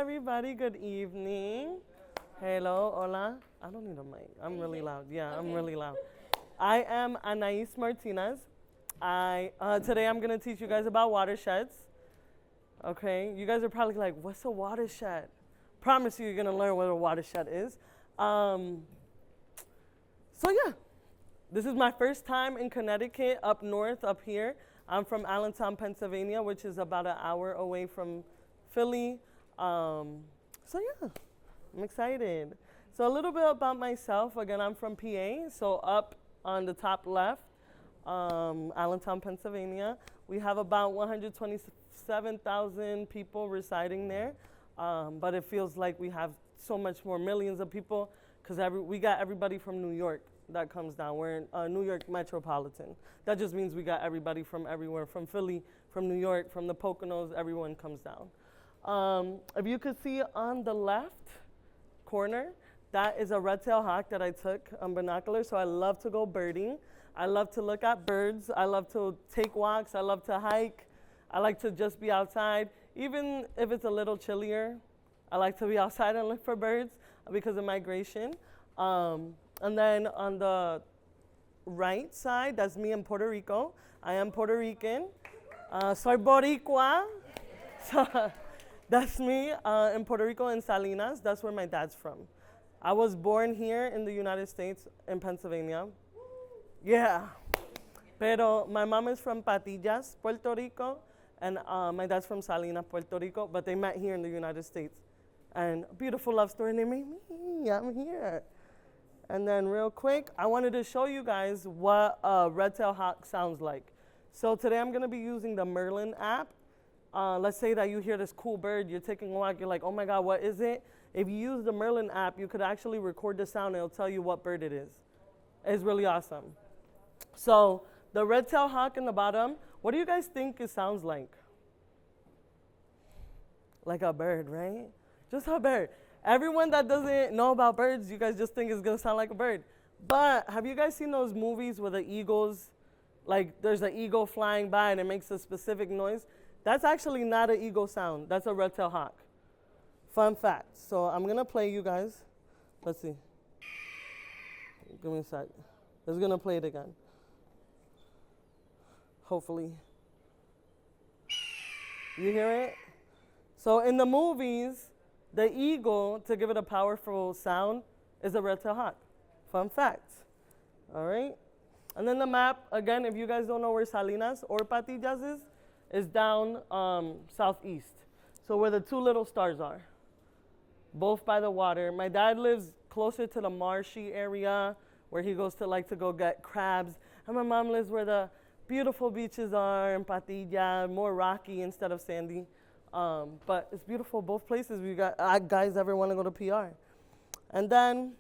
everybody. Good evening. Hello, hola. I don't need a mic. I'm really loud. Yeah, I'm really loud. I am Annais Martinez. Today I'm gonna teach you guys about watersheds. Okay, you guys are probably like, what's a watershed? Promise you're gonna learn what a watershed is. So yeah, this is my first time in Connecticut, up north, up here. I'm from Allentown, Pennsylvania, which is about an hour away from Philly. So yeah, I'm excited. So a little bit about myself. Again, I'm from PA, so up on the top left, Allentown, Pennsylvania. We have about 127,000 people residing there, but it feels like we have so much more, millions of people, because we got everybody from New York that comes down. We're in New York metropolitan. That just means we got everybody from everywhere, from Philly, from New York, from the Poconos, everyone comes down. If you could see on the left corner, that is a red-tailed hawk that I took on binoculars. So I love to go birding. I love to look at birds. I love to take walks. I love to hike. I like to just be outside. Even if it's a little chillier, I like to be outside and look for birds because of migration. And then on the right side, that's me in Puerto Rico. I am Puerto Rican. Soy Boricua. So that's me in Puerto Rico, in Salinas. That's where my dad's from. I was born here in the United States, in Pennsylvania. Yeah. Pero my mom is from Patillas, Puerto Rico, and my dad's from Salinas, Puerto Rico, but they met here in the United States. And a beautiful love story, and they made me. I'm here. And then real quick, I wanted to show you guys what a red-tailed hawk sounds like. So today I'm gonna be using the Merlin app. Let's say that you hear this cool bird, you're taking a walk, you're like, oh my God, what is it? If you use the Merlin app, you could actually record the sound and it'll tell you what bird it is. It's really awesome. So the red-tailed hawk in the bottom, what do you guys think it sounds like? Like a bird, right? Just a bird. Everyone that doesn't know about birds, you guys just think it's gonna sound like a bird. But have you guys seen those movies where the eagles, like there's an eagle flying by and it makes a specific noise? That's actually not an eagle sound. That's a red-tailed hawk. Fun fact. So I'm gonna play you guys. Let's see. Give me a sec. It's gonna play it again. Hopefully. You hear it? So in the movies, the eagle, to give it a powerful sound, is a red-tailed hawk. Fun fact. All right? And then the map, again, if you guys don't know where Salinas or Patillas is down southeast. So where the two little stars are, both by the water. My dad lives closer to the marshy area where he goes to like to go get crabs. And my mom lives where the beautiful beaches are in Patilla, more rocky instead of sandy. But it's beautiful both places. We got guys ever want to go to PR. And then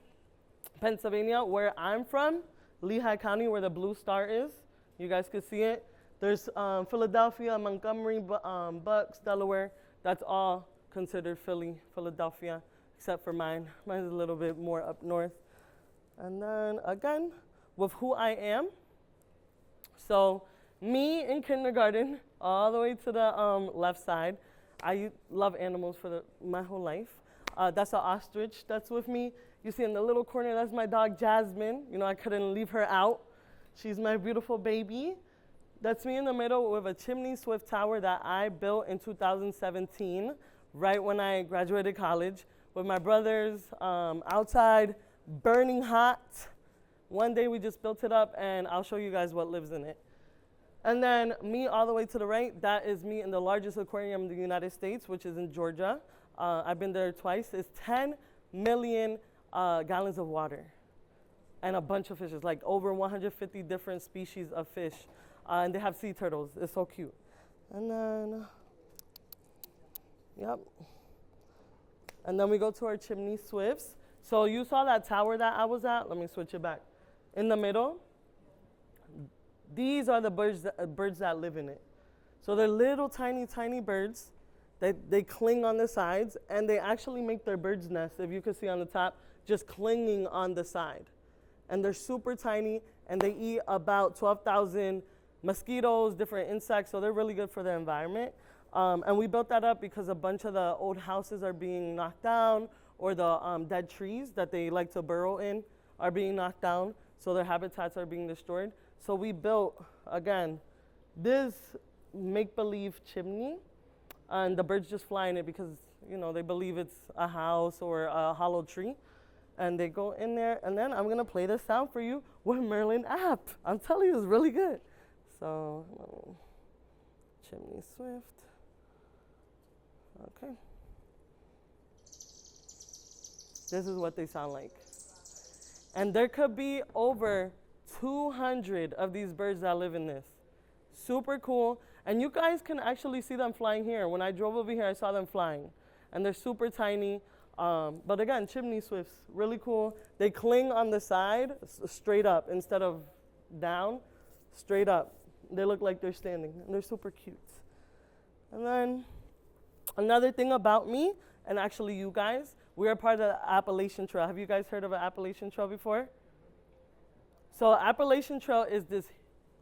Pennsylvania, where I'm from, Lehigh County, where the blue star is. You guys can see it. There's Philadelphia, Montgomery, Bucks, Delaware. That's all considered Philadelphia, except for mine. Mine's a little bit more up north. And then again, with who I am. So me in kindergarten, all the way to the left side. I love animals for my whole life. That's an ostrich that's with me. You see in the little corner, that's my dog Jasmine. You know, I couldn't leave her out. She's my beautiful baby. That's me in the middle with a chimney swift tower that I built in 2017, right when I graduated college, with my brothers outside, burning hot. One day we just built it up, and I'll show you guys what lives in it. And then me all the way to the right, that is me in the largest aquarium in the United States, which is in Georgia. I've been there twice. It's 10 million gallons of water and a bunch of fishes, like over 150 different species of fish. And they have sea turtles. It's so cute. And then, yep. And then we go to our chimney swifts. So you saw that tower that I was at. Let me switch it back. In the middle, these are the birds that live in it. So they're little tiny, tiny birds. They cling on the sides, and they actually make their bird's nest, if you can see on the top, just clinging on the side. And they're super tiny, and they eat about 12,000 mosquitoes, different insects, so they're really good for the environment. And we built that up because a bunch of the old houses are being knocked down, or the dead trees that they like to burrow in are being knocked down, so their habitats are being destroyed. So we built, again, this make-believe chimney, and the birds just fly in it because, you know, they believe it's a house or a hollow tree. And they go in there, and then I'm gonna play this sound for you with Merlin app. I'm telling you, it's really good. So, chimney swift. Okay. This is what they sound like. And there could be over 200 of these birds that live in this. Super cool. And you guys can actually see them flying here. When I drove over here, I saw them flying. And they're super tiny. But again, chimney swifts, really cool. They cling on the side, straight up, instead of down, straight up. They look like they're standing, and they're super cute. And then another thing about me, and actually you guys, we are part of the Appalachian Trail. Have you guys heard of an Appalachian Trail before? So Appalachian Trail is this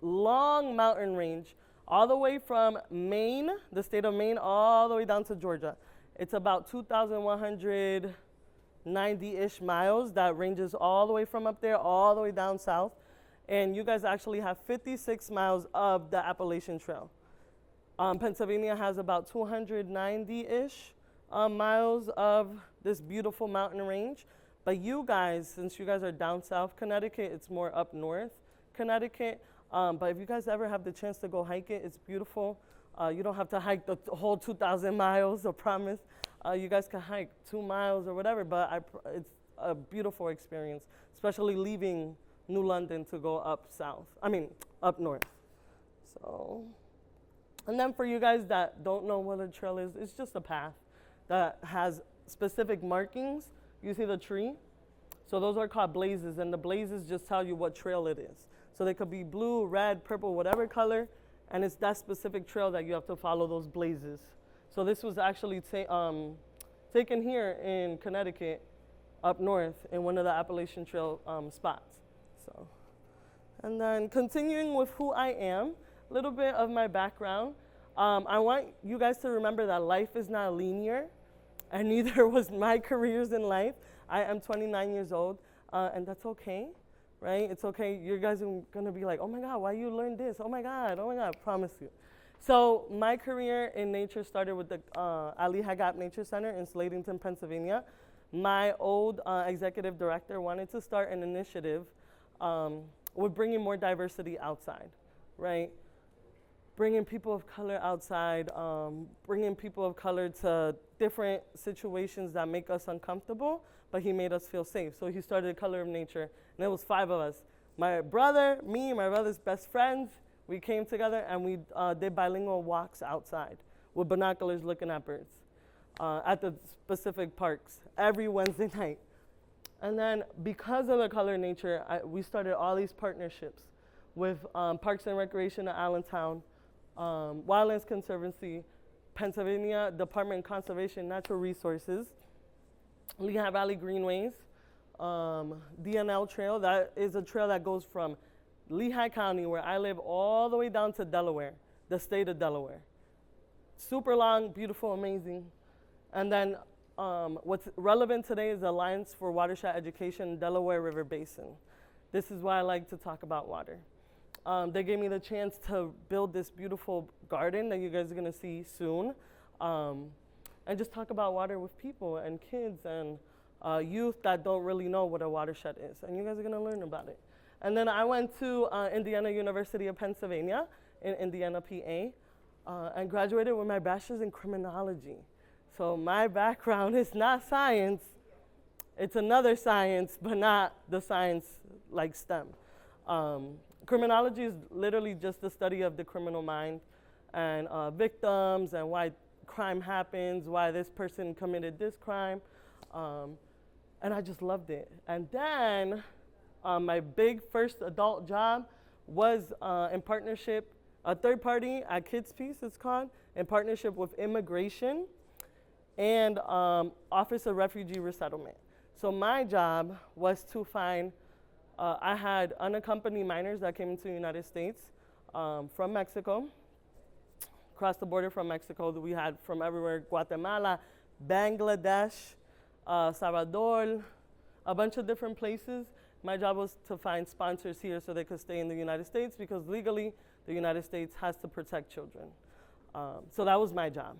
long mountain range all the way from Maine, the state of Maine, all the way down to Georgia. It's about 2,190-ish miles that ranges all the way from up there, all the way down south. And you guys actually have 56 miles of the Appalachian Trail. Pennsylvania has about 290-ish miles of this beautiful mountain range. But you guys, since you guys are down south Connecticut, it's more up north Connecticut. But if you guys ever have the chance to go hike it, it's beautiful. You don't have to hike the whole 2,000 miles, I promise. You guys can hike 2 miles or whatever, but it's a beautiful experience, especially leaving New London to go up north. So, and then for you guys that don't know what a trail is, it's just a path that has specific markings. You see the tree? So those are called blazes, and the blazes just tell you what trail it is. So they could be blue, red, purple, whatever color, and it's that specific trail that you have to follow those blazes. So this was actually taken here in Connecticut, up north, in one of the Appalachian Trail spots. So, and then continuing with who I am, a little bit of my background. I want you guys to remember that life is not linear, and neither was my careers in life. I am 29 years old, and that's okay. Right? It's okay. You guys are going to be like, oh my God, why you learned this? Oh my God, I promise you. So my career in nature started with the Lehigh Gap Nature Center in Slatington, Pennsylvania. My old executive director wanted to start an initiative with bringing more diversity outside, right? Bringing people of color outside, bringing people of color to different situations that make us uncomfortable, but he made us feel safe. So he started Color of Nature, and it was 5 of us. My brother, me, my brother's best friends, we came together and we did bilingual walks outside with binoculars looking at birds at the specific parks every Wednesday night. And then because of the Color of Nature, we started all these partnerships with Parks and Recreation of Allentown, Wildlands Conservancy, Pennsylvania Department of Conservation and Natural Resources, Lehigh Valley Greenways, DNL Trail. That is a trail that goes from Lehigh County, where I live, all the way down to Delaware, the state of Delaware. Super long, beautiful, amazing. And then what's relevant today is the Alliance for Watershed Education, Delaware River Basin. This is why I like to talk about water. They gave me the chance to build this beautiful garden that you guys are gonna see soon, and just talk about water with people and kids and youth that don't really know what a watershed is. And you guys are gonna learn about it. And then I went to Indiana University of Pennsylvania in Indiana, PA, and graduated with my bachelor's in criminology. So my background is not science, it's another science, but not the science like STEM. Criminology is literally just the study of the criminal mind and victims and why crime happens, why this person committed this crime. And I just loved it. And then my big first adult job was in partnership, a third party at Kids Peace, it's called, in partnership with Immigration and Office of Refugee Resettlement. So my job was to find, I had unaccompanied minors that came into the United States from Mexico, across the border from Mexico. We had from everywhere, Guatemala, Bangladesh, Salvador, a bunch of different places. My job was to find sponsors here so they could stay in the United States because legally the United States has to protect children. So that was my job.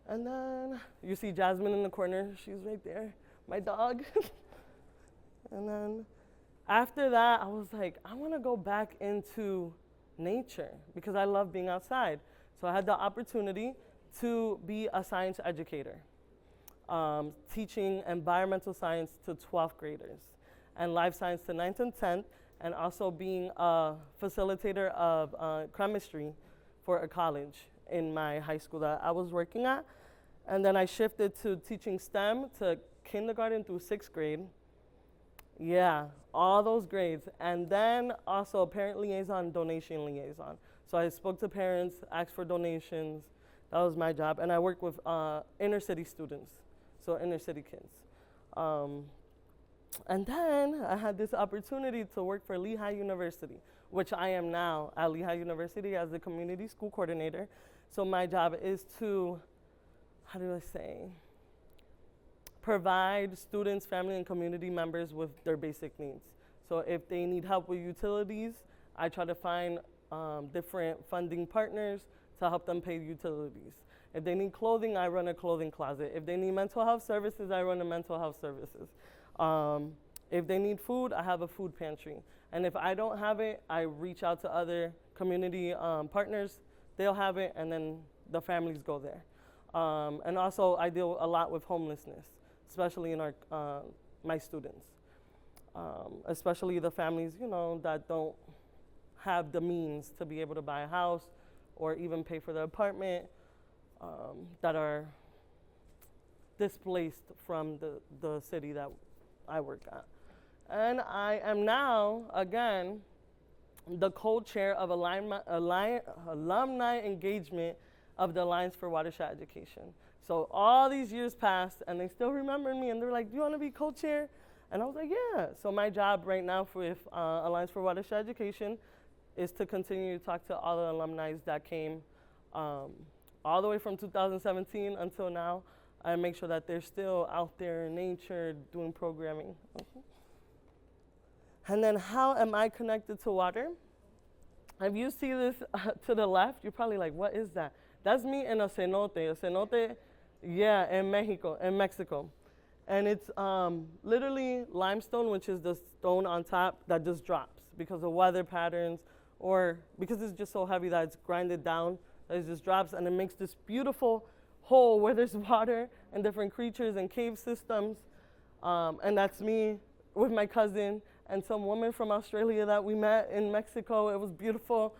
And then you see Jasmine in the corner. She's right there, my dog. And then after that, I was like, I want to go back into nature because I love being outside. So I had the opportunity to be a science educator, teaching environmental science to 12th graders and life science to 9th and 10th, and also being a facilitator of chemistry for a college in my high school that I was working at. And then I shifted to teaching STEM to kindergarten through 6th grade. Yeah, all those grades. And then also parent liaison, donation liaison. So I spoke to parents, asked for donations. That was my job. And I work with inner city students, so inner city kids. And then I had this opportunity to work for Lehigh University, which I am now at Lehigh University as the community school coordinator. So my job is to, how do I say, provide students, family, and community members with their basic needs. So if they need help with utilities, I try to find different funding partners to help them pay utilities. If they need clothing, I run a clothing closet. If they need mental health services, I run a mental health services. If they need food, I have a food pantry. And if I don't have it, I reach out to other community partners. They'll have it, and then the families go there. And also, I deal a lot with homelessness, especially in my students. Especially the families, that don't have the means to be able to buy a house or even pay for their apartment, that are displaced from the city that I work at. And I am now, again, the co-chair of alumni engagement of the Alliance for Watershed Education. So all these years passed, and they still remember me, and they're like, do you want to be co-chair? And I was like, yeah. So my job right now with Alliance for Watershed Education is to continue to talk to all the alumni that came all the way from 2017 until now, and make sure that they're still out there in nature doing programming. And then how am I connected to water? If you see this to the left, you're probably like, what is that? That's me in a cenote. A cenote, yeah, in Mexico. And it's literally limestone, which is the stone on top that just drops because of weather patterns, or because it's just so heavy that it's grinded down, that it just drops, and it makes this beautiful hole where there's water and different creatures and cave systems. And that's me with my cousin and some woman from Australia that we met in Mexico. It was beautiful.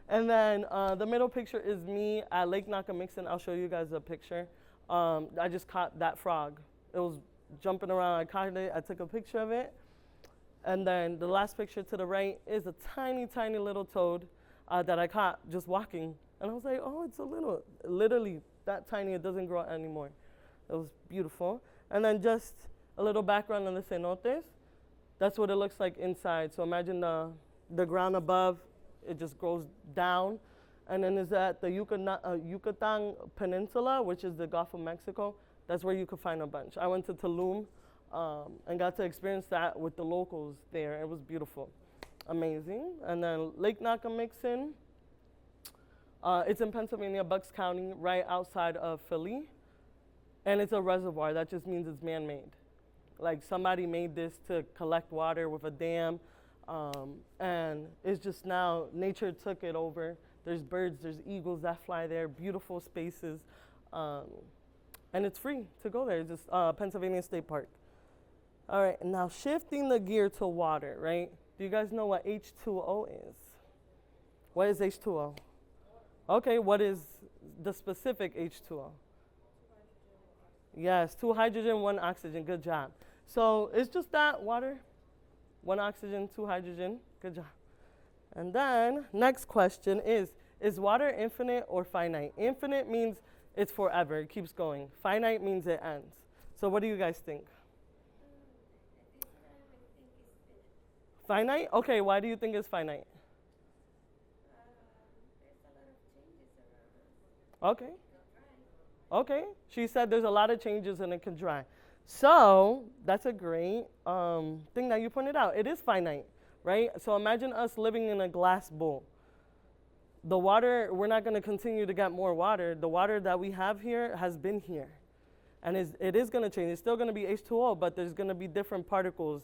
And then the middle picture is me at Lake Nakamixon. I'll show you guys a picture. I just caught that frog. It was jumping around. I caught it. I took a picture of it. And then the last picture to the right is a tiny, tiny little toad that I caught just walking. And I was like, oh, it's a little, literally that tiny. It doesn't grow anymore. It was beautiful. And then just a little background on the cenotes. That's what it looks like inside. So imagine the ground above, it just goes down. And then is at the Yucatan Peninsula, which is the Gulf of Mexico. That's where you could find a bunch. I went to Tulum and got to experience that with the locals there. It was beautiful, amazing. And then Lake Nakamixon, it's in Pennsylvania, Bucks County, right outside of Philly. And it's a reservoir. That just means it's man-made. Like somebody made this to collect water with a dam. And it's just now, nature took it over. There's birds, there's eagles that fly there, beautiful spaces. And it's free to go there. It's just Pennsylvania State Park. All right, now shifting the gear to water, right? Do you guys know what H2O is? What is H2O? Okay, what is the specific H2O? Yes, 2 hydrogen, 1 oxygen, good job. So it's just that, water, 1 oxygen, 2 hydrogen, good job. And then next question is water infinite or finite? Infinite means it's forever, it keeps going. Finite means it ends. So what do you guys think? Finite? Okay, why do you think it's finite? There's a Okay. Okay. She said there's a lot of changes and it can dry. So that's a great thing that you pointed out. It is finite, right? So imagine us living in a glass bowl. The water, we're not going to continue to get more water. The water that we have here has been here. And it is going to change. It's still going to be H2O, but there's going to be different particles,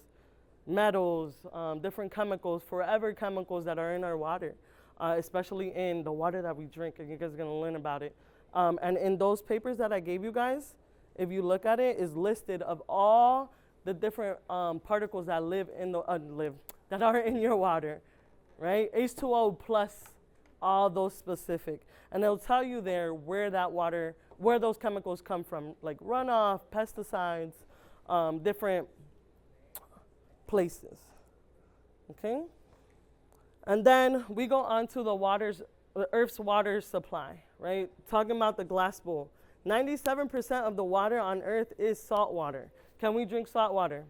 metals, different chemicals, forever chemicals that are in our water, especially in the water that we drink. And you guys are going to learn about it. And in those papers that I gave you guys, if you look at it, is listed of all the different particles that live in the that are in your water, right? H2O plus all those specific, and it'll tell you there where that water, where those chemicals come from, like runoff, pesticides, different places. Okay, and then we go on to the Earth's water supply, right? Talking about the glass bowl. 97% of the water on Earth is salt water. Can we drink salt water?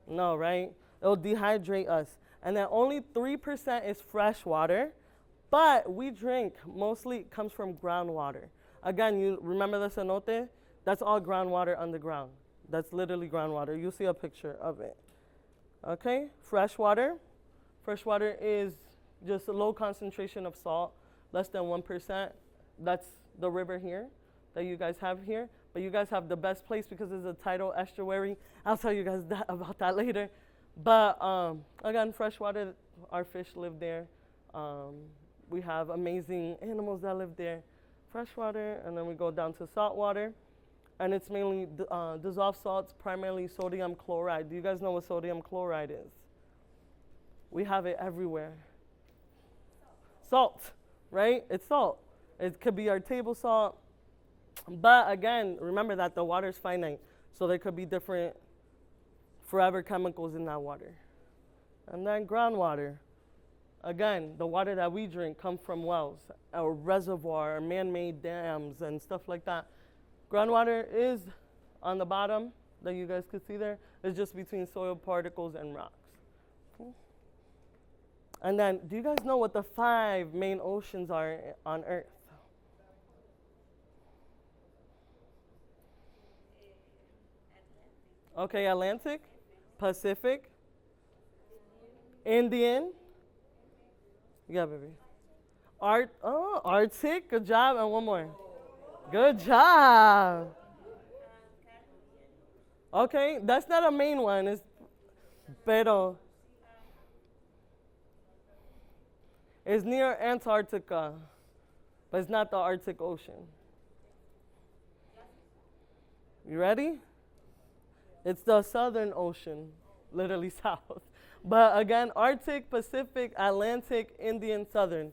No, right? It'll dehydrate us. And then only 3% is fresh water, but we drink, mostly comes from groundwater. Again, you remember the cenote? That's all groundwater underground. That's literally groundwater. You'll see a picture of it. Okay, fresh water. Fresh water is just a low concentration of salt, less than 1%. That's the river here that you guys have here. But you guys have the best place because it's a tidal estuary. I'll tell you guys about that later. But again, fresh water, our fish live there. We have amazing animals that live there. Fresh water, and then we go down to salt water. And it's mainly dissolved salts, primarily sodium chloride. Do you guys know what sodium chloride is? We have it everywhere. Salt, right? It's salt. It could be our table salt. But again, remember that the water is finite. So there could be different forever chemicals in that water. And then groundwater. Again, the water that we drink comes from wells, or reservoir, or man-made dams, and stuff like that. Groundwater is on the bottom that you guys could see there. It's just between soil particles and rocks. Okay. And then, do you guys know what the 5 main oceans are on Earth? Okay, Atlantic, Pacific, Indian. Yeah, baby. Arctic, good job, and one more. Good job. Okay, that's not a main one. It's pero it's near Antarctica, but it's not the Arctic Ocean. You ready? It's the Southern Ocean, literally south. But again, Arctic, Pacific, Atlantic, Indian, Southern.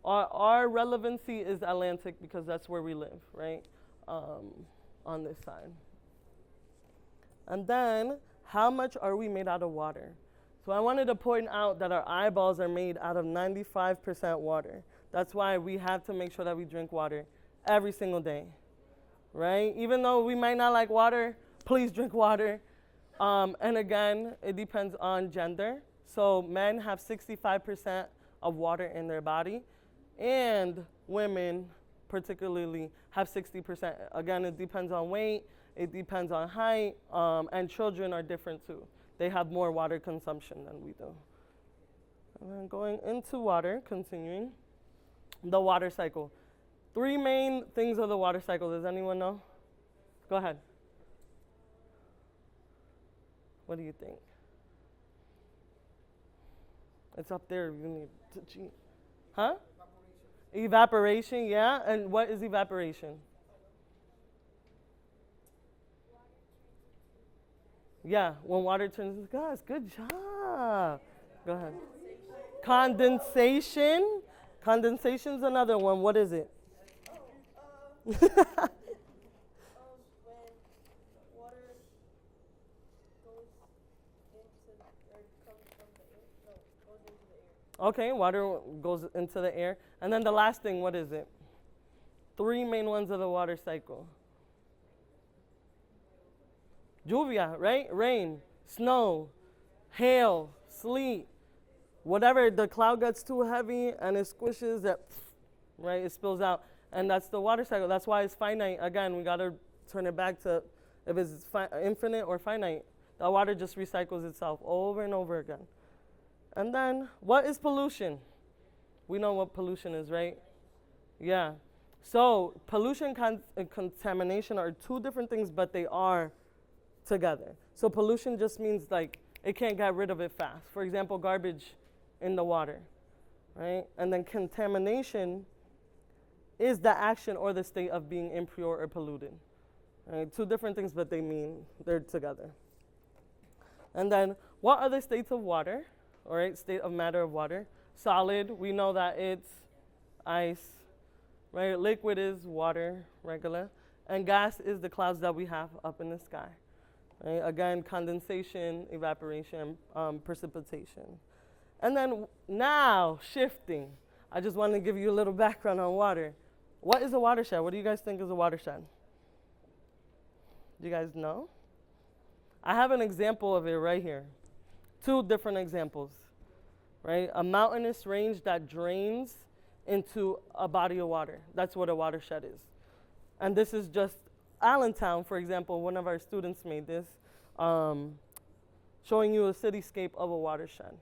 Our relevancy is Atlantic because that's where we live, right? On this side. And then, how much are we made out of water? So I wanted to point out that our eyeballs are made out of 95% water. That's why we have to make sure that we drink water every single day, right? Even though we might not like water, please drink water. And again, it depends on gender. So men have 65% of water in their body, and women particularly have 60%. Again, it depends on weight, it depends on height, and children are different too. They have more water consumption than we do. And then going into water, continuing, the water cycle. 3 main things of the water cycle. Does anyone know? Go ahead. What do you think? It's up there. You need to cheat. Huh? Evaporation, yeah. And what is evaporation? Yeah, when water turns into gas. Good job. Go ahead. Condensation. Condensation's another one. What is it? Okay, water goes into the air. And then the last thing, what is it? 3 main ones of the water cycle. Lluvia, right? Rain, snow, hail, sleet. Whatever, the cloud gets too heavy and it squishes it, right? It spills out. And that's the water cycle. That's why it's finite. Again, we got to turn it back to if it's infinite or finite. The water just recycles itself over and over again. And then, what is pollution? We know what pollution is, right? Yeah. So, pollution and contamination are two different things, but they are together. So, pollution just means like it can't get rid of it fast. For example, garbage in the water, right? And then contamination is the action or the state of being impure or polluted. Right? Two different things, but they're together. And then, what are the states of water? All right, state of matter of water. Solid, we know that it's ice, right? Liquid is water, regular. And gas is the clouds that we have up in the sky. Right? Again, condensation, evaporation, precipitation. And then now, shifting. I just want to give you a little background on water. What is a watershed? What do you guys think is a watershed? Do you guys know? I have an example of it right here. Two different examples, right? A mountainous range that drains into a body of water. That's what a watershed is. And this is just Allentown, for example. One of our students made this, showing you a cityscape of a watershed.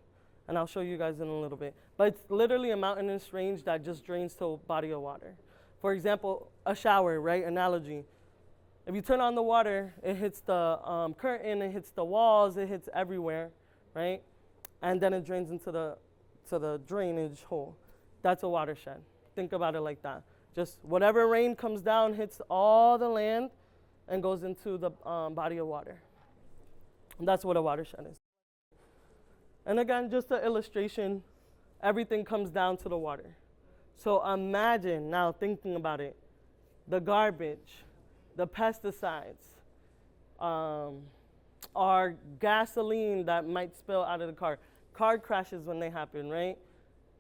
And I'll show you guys in a little bit. But it's literally a mountainous range that just drains to a body of water. For example, a shower, right? Analogy. If you turn on the water, it hits the curtain, it hits the walls, it hits everywhere, right? And then it drains into the drainage hole. That's a watershed. Think about it like that. Just whatever rain comes down hits all the land and goes into the body of water. And that's what a watershed is. And again, just an illustration, everything comes down to the water. So imagine now thinking about it, the garbage, the pesticides, our gasoline that might spill out of the car crashes when they happen, right?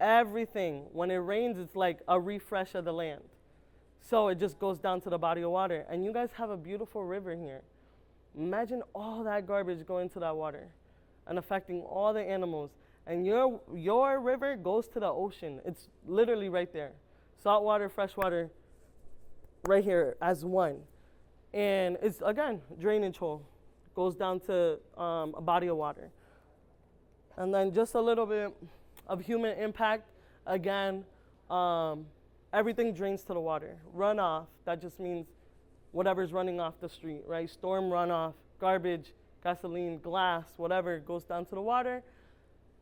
Everything, when it rains, it's like a refresh of the land. So it just goes down to the body of water. And you guys have a beautiful river here. Imagine all that garbage going to that water and affecting all the animals. And your river goes to the ocean. It's literally right there. Salt water, fresh water, right here as one. And it's, again, drainage hole. Goes down to a body of water. And then just a little bit of human impact. Again, everything drains to the water. Runoff, that just means whatever's running off the street, right? Storm runoff, garbage, gasoline, glass, whatever goes down to the water.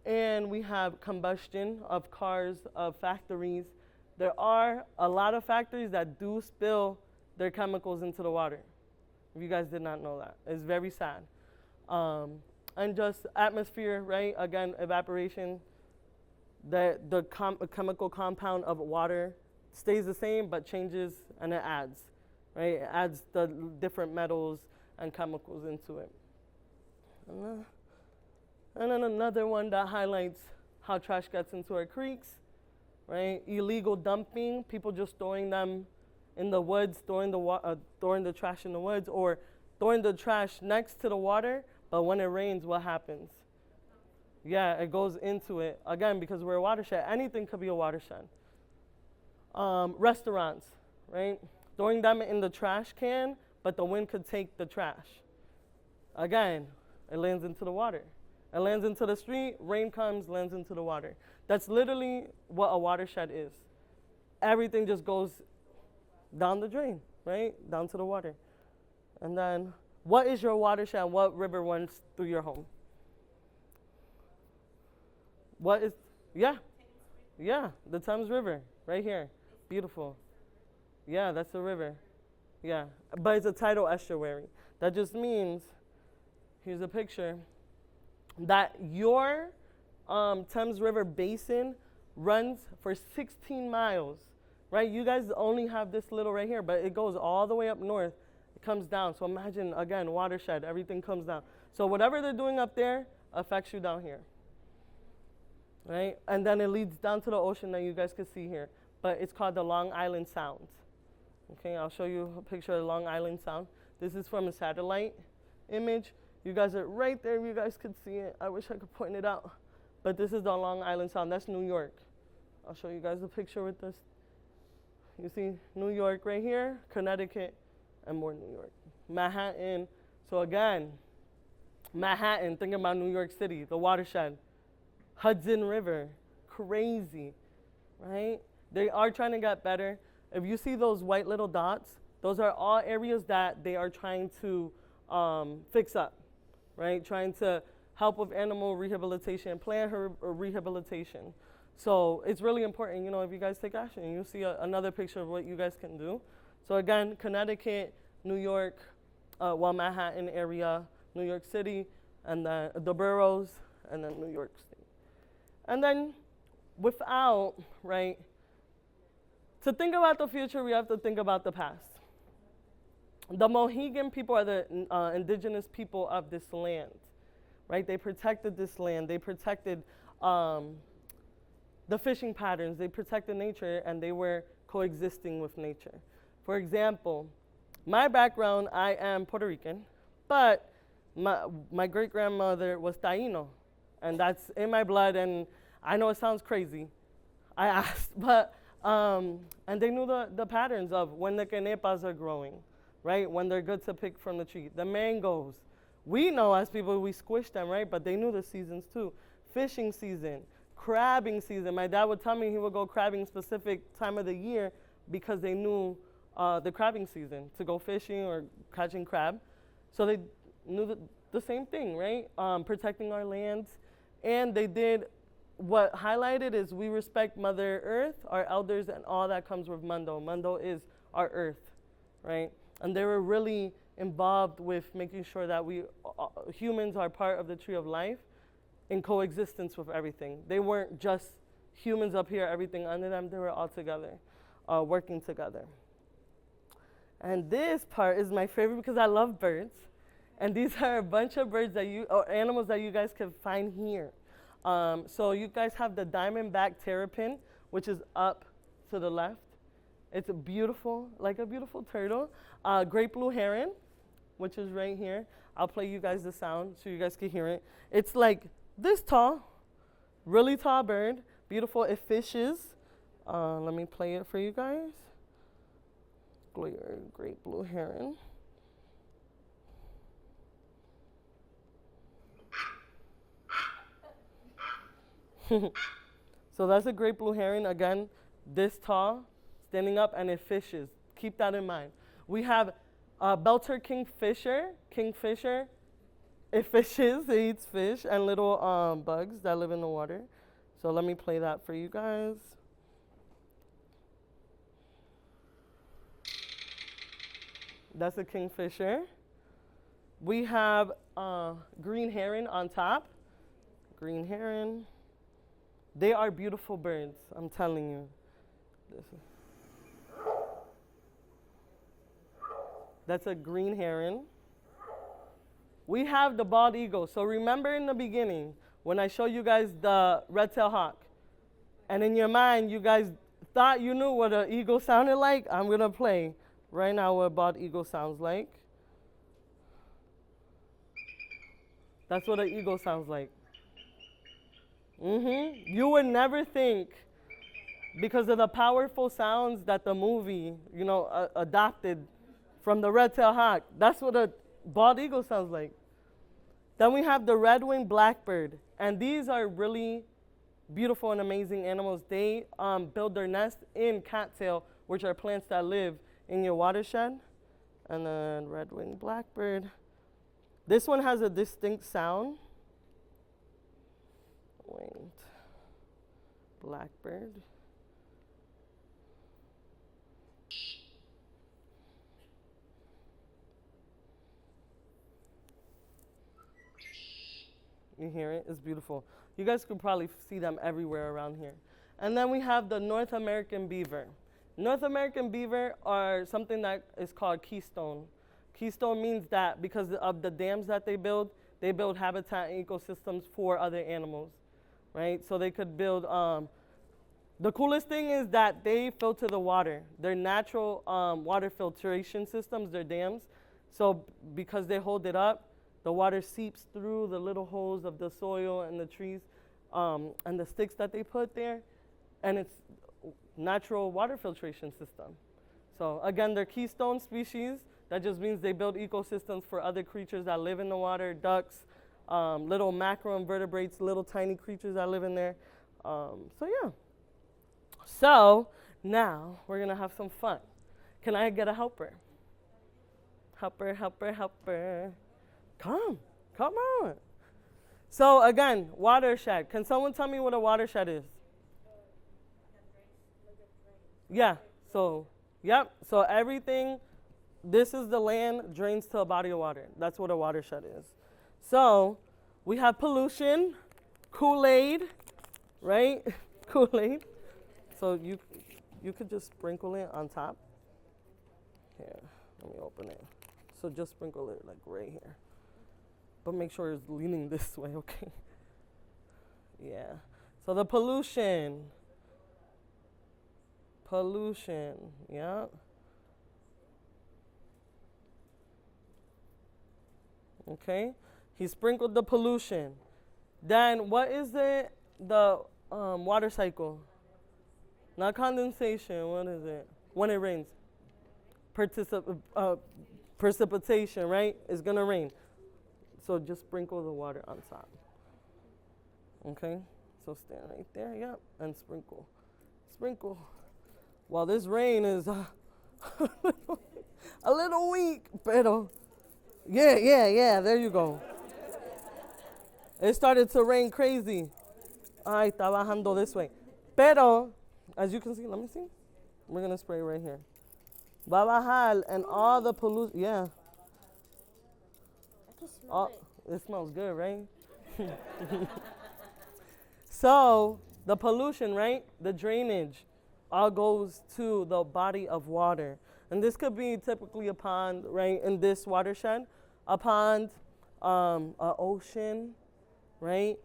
And we have combustion of cars, of factories. There are a lot of factories that do spill their chemicals into the water. If you guys did not know that, it's very sad. And just atmosphere, right? Again, evaporation. The chemical compound of water stays the same but changes and it adds, right? It adds the different metals and chemicals into it. And then another one that highlights how trash gets into our creeks, right? Illegal dumping, people just throwing them in the woods, throwing the trash in the woods, or throwing the trash next to the water, but when it rains, what happens? Yeah, it goes into it. Again, because we're a watershed, anything could be a watershed. Restaurants, right? Throwing them in the trash can, but the wind could take the trash. Again, it lands into the water. It lands into the street, rain comes, lands into the water. That's literally what a watershed is. Everything just goes down the drain, right? Down to the water. And then, what is your watershed? What river runs through your home? What is, yeah, the Thames River, right here. Beautiful. Yeah, that's the river. Yeah, but it's a tidal estuary. That just means, here's a picture, that your Thames River basin runs for 16 miles, right? You guys only have this little right here, but it goes all the way up north. It comes down. So imagine, again, watershed, everything comes down. So whatever they're doing up there affects you down here, right? And then it leads down to the ocean that you guys can see here. But it's called the Long Island Sound. Okay, I'll show you a picture of the Long Island Sound. This is from a satellite image. You guys are right there, you guys could see it. I wish I could point it out. But this is the Long Island Sound, that's New York. I'll show you guys a picture with this. You see New York right here, Connecticut, and more New York. Manhattan. So again, Manhattan, thinking about New York City, the watershed. Hudson River, crazy, right? They are trying to get better. If you see those white little dots, those are all areas that they are trying to fix up, right? Trying to help with animal rehabilitation, plant rehabilitation. So it's really important, if you guys take action, you'll see another picture of what you guys can do. So again, Connecticut, New York, Manhattan area, New York City, and then the boroughs, and then New York State. And then right, to think about the future, we have to think about the past. The Mohegan people are the indigenous people of this land, right? They protected this land. They protected the fishing patterns. They protected nature, and they were coexisting with nature. For example, my background, I am Puerto Rican, but my great-grandmother was Taíno, and that's in my blood, and I know it sounds crazy. I asked, but, and they knew the patterns of when the quenepas are growing, right? When they're good to pick from the tree. The mangoes. We know as people, we squish them, right? But they knew the seasons too. Fishing season, crabbing season. My dad would tell me he would go crabbing specific time of the year because they knew the crabbing season to go fishing or catching crab. So they knew the same thing, right? Protecting our lands. And they did, what highlighted is we respect Mother Earth, our elders, and all that comes with Mundo. Mundo is our earth, right? And they were really involved with making sure that we humans are part of the tree of life in coexistence with everything. They weren't just humans up here, everything under them. They were all together, working together. And this part is my favorite because I love birds. And these are a bunch of birds or animals that you guys can find here. So you guys have the diamondback terrapin, which is up to the left. It's beautiful, like a beautiful turtle. Great blue heron, which is right here. I'll play you guys the sound so you guys can hear it. It's like this tall, really tall bird. Beautiful, it fishes. Let me play it for you guys. Great blue heron. So that's a great blue heron. Again, this tall, standing up, and it fishes. Keep that in mind. We have Belter kingfisher. It fishes, it eats fish and little bugs that live in the water. So let me play that for you guys. That's a kingfisher. We have green heron on top. Green heron. They are beautiful birds, I'm telling you. That's a green heron. We have the bald eagle. So remember in the beginning when I showed you guys the red-tailed hawk, and in your mind you guys thought you knew what an eagle sounded like? I'm gonna play right now what a bald eagle sounds like. That's what an eagle sounds like. You would never think, because of the powerful sounds that the movie, adopted from the red-tailed hawk. That's what a bald eagle sounds like. Then we have the red-winged blackbird, and these are really beautiful and amazing animals. They build their nest in cattail, which are plants that live in your watershed. And then red-winged blackbird. This one has a distinct sound. Winged blackbird. You hear it? It's beautiful. You guys could probably see them everywhere around here. And then we have the North American beaver. North American beaver are something that is called keystone. Keystone means that because of the dams that they build habitat and ecosystems for other animals, right? So they could build, the coolest thing is that they filter the water. They're natural water filtration systems, they're dams. So because they hold it up, the water seeps through the little holes of the soil and the trees and the sticks that they put there. And natural water filtration system. So again, they're keystone species. That just means they build ecosystems for other creatures that live in the water, ducks, little macroinvertebrates, little tiny creatures that live in there. So yeah. So now we're gonna have some fun. Can I get a helper? Helper, helper, helper. Come on. So again, watershed. Can someone tell me what a watershed is? Yeah, so, yep. So everything, this is the land, drains to a body of water. That's what a watershed is. So we have pollution, Kool-Aid, right? Kool-Aid. So you could just sprinkle it on top. Here, let me open it. So just sprinkle it like right here. But make sure it's leaning this way, okay? Yeah. So the pollution, yeah. Okay, he sprinkled the pollution. Then what is the water cycle? Not condensation, what is it? When it rains. Precipitation, right? It's gonna rain. So just sprinkle the water on top. Okay, so stand right there, yep, and sprinkle. Sprinkle. Well, this rain is a little weak, pero yeah, there you go. It started to rain crazy. Ay, está bajando this way. Pero, as you can see, let me see. We're gonna spray right here. Va bajar and all the pollution, yeah. I can smell it. It smells good, right? So, the pollution, right? The drainage all goes to the body of water. And this could be typically a pond, right? In this watershed, a pond, an ocean, right?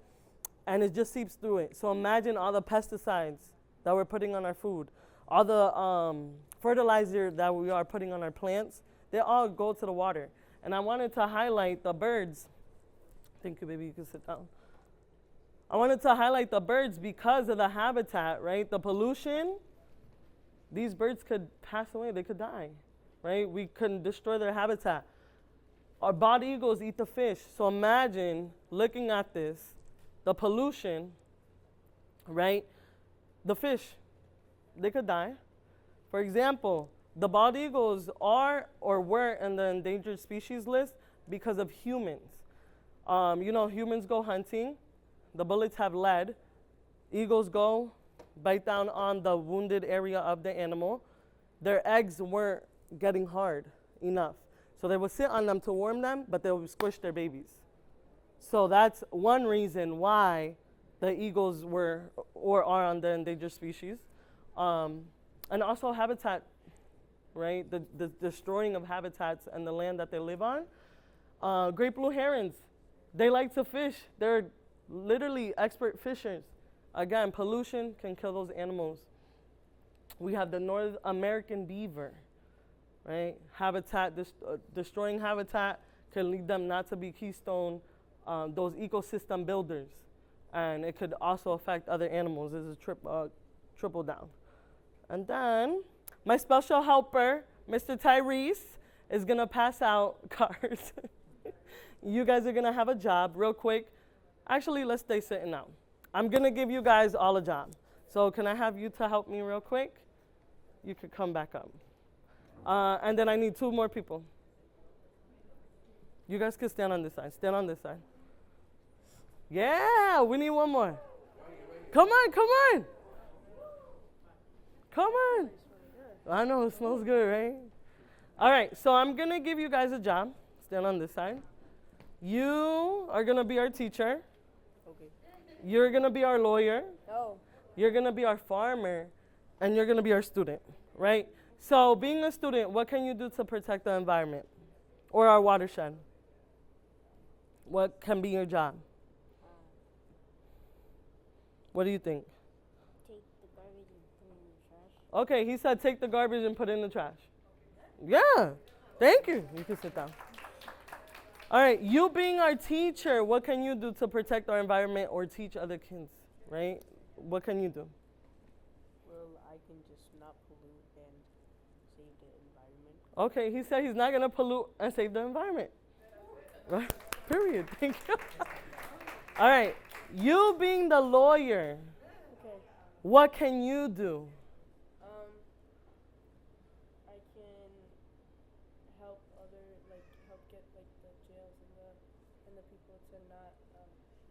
And it just seeps through it. So imagine all the pesticides that we're putting on our food, all the fertilizer that we are putting on our plants, they all go to the water. And I wanted to highlight the birds. Thank you, baby, you can sit down. I wanted to highlight the birds because of the habitat, right? The pollution, these birds could pass away, they could die, right? We couldn't destroy their habitat. Our bald eagles eat the fish. So imagine looking at this, the pollution, right? The fish, they could die. For example, the bald eagles are or were in the endangered species list because of humans. You know, humans go hunting. The bullets have lead. Eagles go, bite down on the wounded area of the animal. Their eggs weren't getting hard enough. So they would sit on them to warm them, but they would squish their babies. So that's one reason why the eagles were or are on the endangered species. And also habitat, right? The destroying of habitats and the land that they live on. Great blue herons, they like to fish. They're literally expert fishers. Again, pollution can kill those animals. We have the North American beaver, right? Habitat, destroying habitat can lead them not to be keystone, those ecosystem builders. And it could also affect other animals. This is triple down. And then my special helper, Mr. Tyrese, is gonna pass out cards. You guys are gonna have a job real quick. Actually, let's stay sitting now. I'm gonna give you guys all a job. So can I have you to help me real quick? You could come back up. And then I need 2 more people. You guys can stand on this side. Stand on this side. Yeah, we need 1 more. Come on, come on. Come on. I know, it smells good, right? All right, so I'm gonna give you guys a job. Stand on this side. You are gonna be our teacher. Okay. You're gonna be our lawyer. No. You're gonna be our farmer. And you're gonna be our student, right? So being a student, what can you do to protect the environment or our watershed? What can be your job? What do you think? Take the garbage and put it in the trash. Okay, he said take the garbage and put it in the trash. Yeah, thank you. You can sit down. All right, you being our teacher, what can you do to protect our environment or teach other kids, right? What can you do? Well, I can Okay, he said he's not going to pollute and save the environment. Right? Period. Thank you. All right. You being the lawyer, Okay. what can you do? I can help help get like the jails and the people to not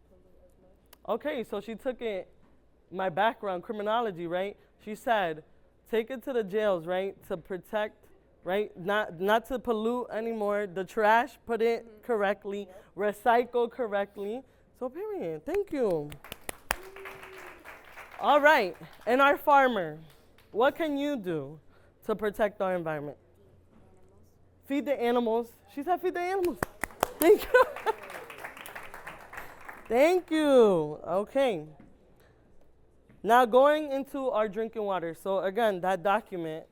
pollute as much. Okay, so she took it, my background, criminology, right? She said, take it to the jails, right, to protect, right, not to pollute anymore. The trash, put it correctly, recycle correctly. So period. Thank you. All right, and our farmer, what can you do to protect our environment? Feed the animals. She said feed the animals. Thank you. Thank you. Okay. Now going into our drinking water. So again, that document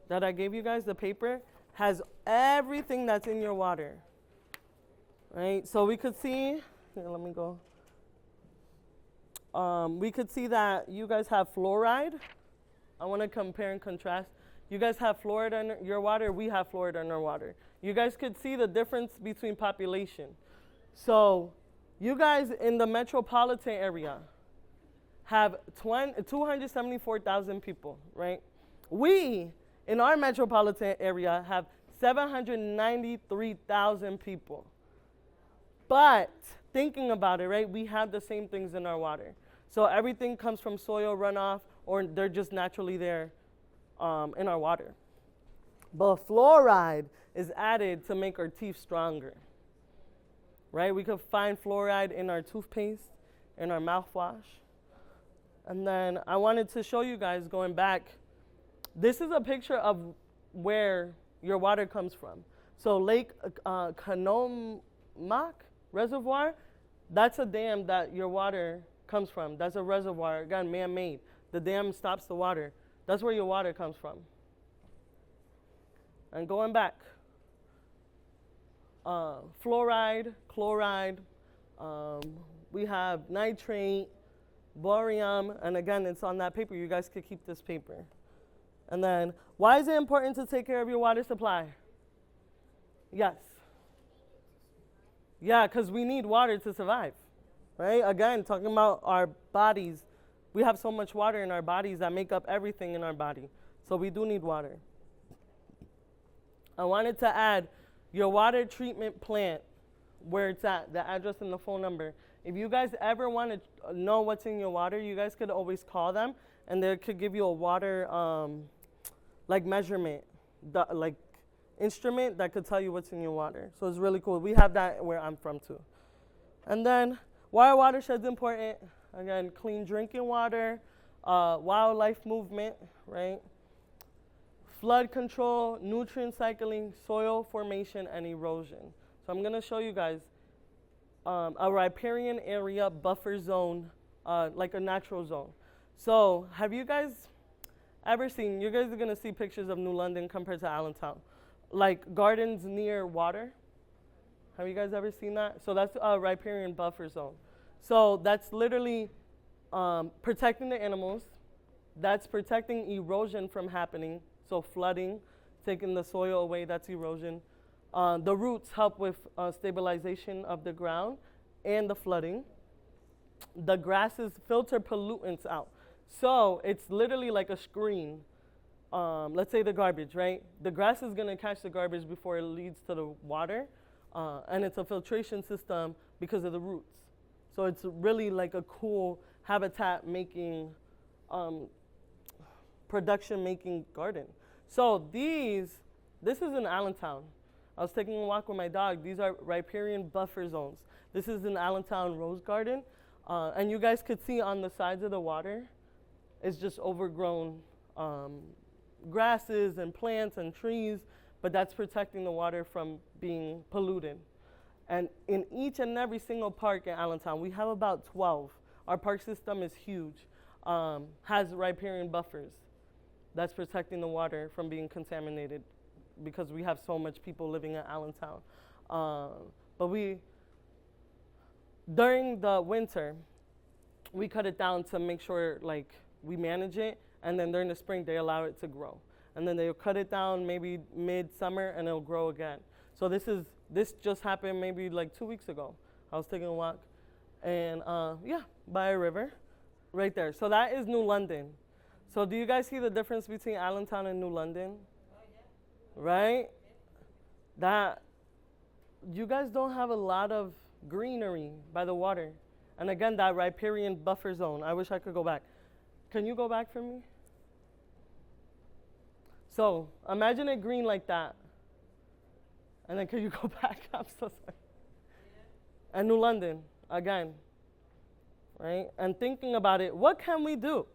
that I gave you guys, the paper, has everything that's in your water. Right? So we could see, here, let me go. We could see that you guys have fluoride. I want to compare and contrast. You guys have fluoride in your water, we have fluoride in our water. You guys could see the difference between population. So you guys in the metropolitan area have 274,000 people, right? We, in our metropolitan area, have 793,000 people. But thinking about it, right, we have the same things in our water. So everything comes from soil runoff, or they're just naturally there in our water. But fluoride is added to make our teeth stronger, right? We could find fluoride in our toothpaste, in our mouthwash. And then I wanted to show you guys, going back, this is a picture of where your water comes from. So Lake Canomac Reservoir, that's a dam that your water comes from. That's a reservoir, again, man-made. The dam stops the water. That's where your water comes from. And going back, fluoride, chloride, we have nitrate, barium, and again, it's on that paper. You guys could keep this paper. And then, why is it important to take care of your water supply? Yes. Yeah, because we need water to survive, right? Again, talking about our bodies, we have so much water in our bodies that make up everything in our body. So we do need water. I wanted to add your water treatment plant, where it's at, the address and the phone number. If you guys ever want to know what's in your water, you guys could always call them, and they could give you a water measurement, instrument that could tell you what's in your water. So it's really cool. We have that where I'm from too. And then why are watersheds important? Again, clean drinking water, wildlife movement, right? Flood control, nutrient cycling, soil formation, and erosion. So I'm gonna show you guys a riparian area buffer zone, like a natural zone. So have you guys ever seen, you guys are gonna see pictures of New London compared to Allentown, like gardens near water? Have you guys ever seen that? So that's a riparian buffer zone. So that's literally protecting the animals. That's protecting erosion from happening. So flooding, taking the soil away, that's erosion. The roots help with stabilization of the ground and the flooding. The grasses filter pollutants out. So it's literally like a screen. Let's say the garbage, right? The grass is gonna catch the garbage before it leads to the water. And it's a filtration system because of the roots. So it's really like a cool habitat making, production making garden. So this is in Allentown. I was taking a walk with my dog. These are riparian buffer zones. This is in Allentown Rose Garden. And you guys could see on the sides of the water, it's just overgrown grasses and plants and trees, but that's protecting the water from being polluted. And in each and every single park in Allentown, we have about 12. Our park system is huge, has riparian buffers. That's protecting the water from being contaminated because we have so much people living in Allentown. But during the winter, we cut it down to make sure like we manage it, and then during the spring they allow it to grow. and then they'll cut it down maybe mid-summer, and it'll grow again. So this just happened maybe like 2 weeks ago. I was taking a walk, and yeah, by a river, right there. So that is New London. So do you guys see the difference between Allentown and New London? Right? That you guys don't have a lot of greenery by the water. And again, that riparian buffer zone. I wish I could go back. Can you go back for me? So imagine it green like that. And then can you go back? I'm so sorry. And New London, again. Right? And thinking about it, what can we do?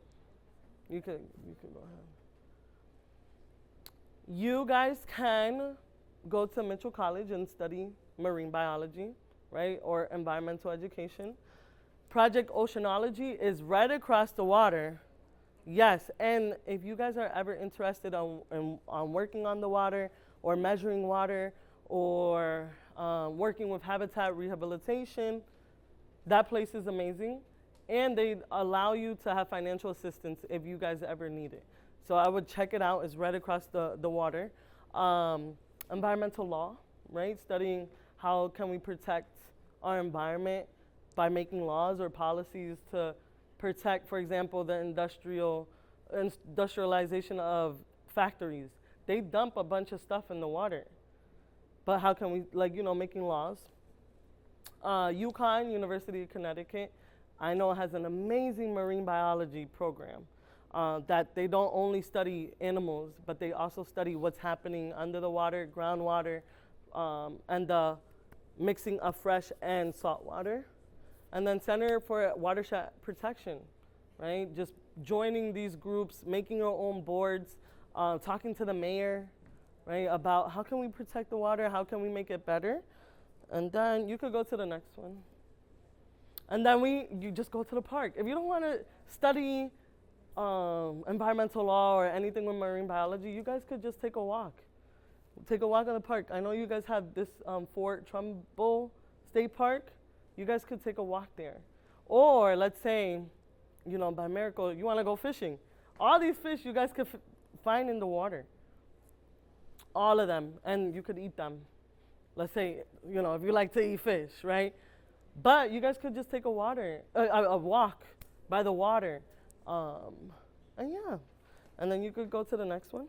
You can go ahead. You guys can go to Mitchell College and study marine biology, right? Or environmental education. Project Oceanology is right across the water. Yes, and if you guys are ever interested on working on the water or measuring water or working with habitat rehabilitation, that place is amazing. And they allow you to have financial assistance if you guys ever need it. So I would check it out. It's right across the water. Environmental law, right? Studying how can we protect our environment by making laws or policies to protect, for example, the industrialization of factories. They dump a bunch of stuff in the water. But how can we, making laws? UConn, University of Connecticut, I know has an amazing marine biology program that they don't only study animals, but they also study what's happening under the water, groundwater, and the mixing of fresh and salt water. And then Center for Watershed Protection, right? Just joining these groups, making your own boards, talking to the mayor, right? About how can we protect the water, how can we make it better? And then you could go to the next one. And then you just go to the park. If you don't want to study environmental law or anything with marine biology, you guys could just take a walk. Take a walk in the park. I know you guys have this Fort Trumbull State Park. You guys could take a walk there. Or let's say, by miracle, you want to go fishing. All these fish you guys could find in the water. All of them. And you could eat them. Let's say, if you like to eat fish, right? But you guys could just take a walk by the water. And yeah. And then you could go to the next one.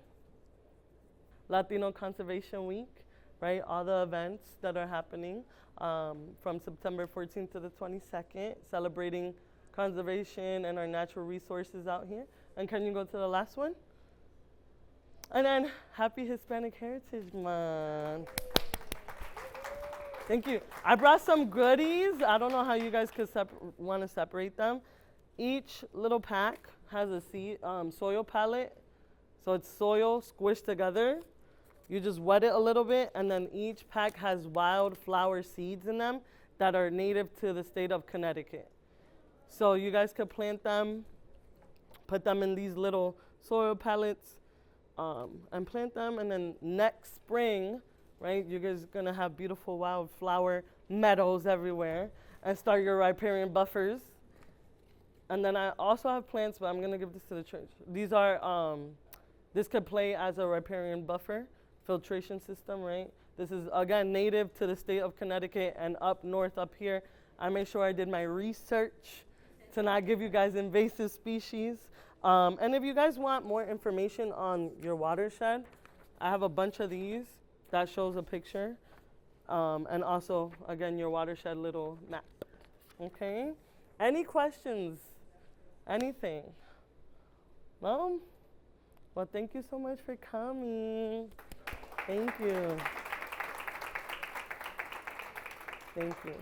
Latino Conservation Week, right? All the events that are happening from September 14th to the 22nd, celebrating conservation and our natural resources out here. And can you go to the last one? And then Happy Hispanic Heritage Month. Thank you. I brought some goodies. I don't know how you guys could want to separate them. Each little pack has a soil palette. So it's soil squished together. You just wet it a little bit, and then each pack has wildflower seeds in them that are native to the state of Connecticut. So you guys could plant them, put them in these little soil pallets, and plant them, and then next spring, right, you guys are gonna have beautiful wildflower meadows everywhere and start your riparian buffers. And then I also have plants, but I'm gonna give this to the church. These are, this could play as a riparian buffer filtration system, right? This is, again, native to the state of Connecticut and up north up here. I made sure I did my research to not give you guys invasive species. And if you guys want more information on your watershed, I have a bunch of these that shows a picture. And also, again, your watershed little map. Okay? Any questions? Anything? No? Well, thank you so much for coming. Thank you. Thank you.